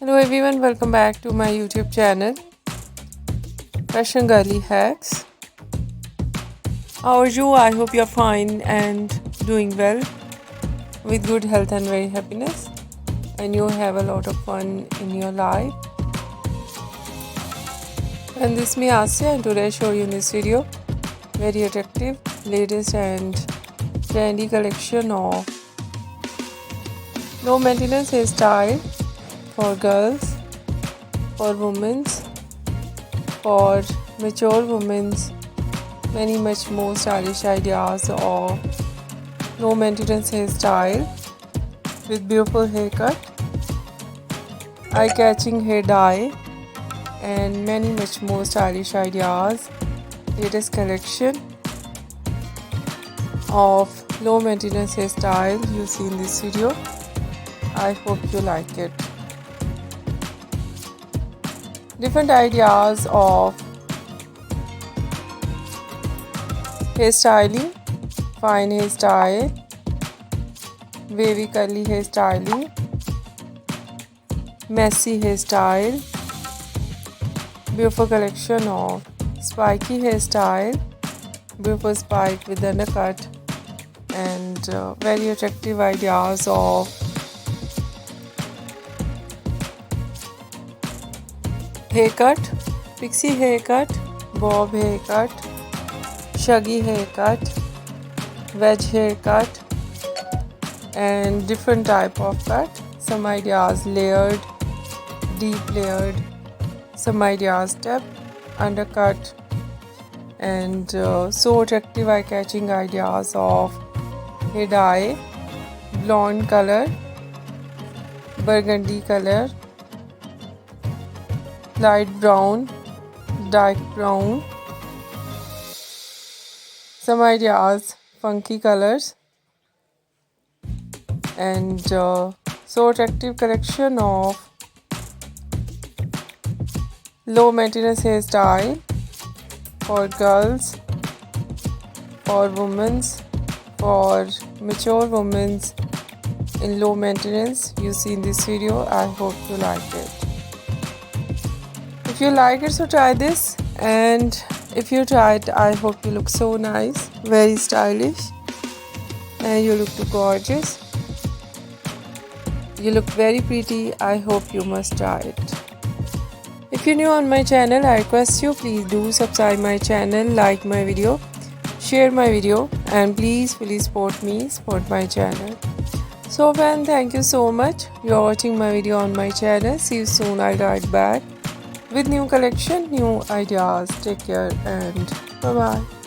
Hello everyone, welcome back to my YouTube channel Fashion Girly Hacks. How are you? I hope you're fine and doing well with good health and very happiness, and you have a lot of fun in your life. And this is me Asya, and today I show you in this video very attractive, latest and trendy collection of low maintenance hairstyle for girls, for women, for mature women, many much more stylish ideas of low maintenance hairstyle with beautiful haircut, eye-catching hair dye, and many much more stylish ideas. Latest collection of low maintenance hairstyle you see in this video. I hope you like it. Different ideas of hairstyling, fine hairstyle, wavy curly hairstyling, messy hairstyle, beautiful collection of spiky hairstyle, beautiful spike with undercut, and very attractive ideas of haircut, pixie haircut, bob haircut, shaggy haircut, wedge haircut, and different type of cut. Some ideas layered, deep layered, some ideas step, undercut, and so attractive eye-catching ideas of hair dye, blonde color, burgundy color, light brown, dark brown, some ideas funky colors, and so attractive collection of low maintenance hairstyle for girls, for women, for mature women in low maintenance you see in this video. I hope you like it. If you like it, so try this, and if you try it, I hope you look so nice, very stylish, and you look too gorgeous. You look very pretty. I hope you must try it. If you're new on my channel, I request you please do subscribe my channel, like my video, share my video, and please support me, support my channel. So friends, thank you so much. You're watching my video on my channel. See you soon. I'll write back with new collection, new ideas. Take care and bye bye.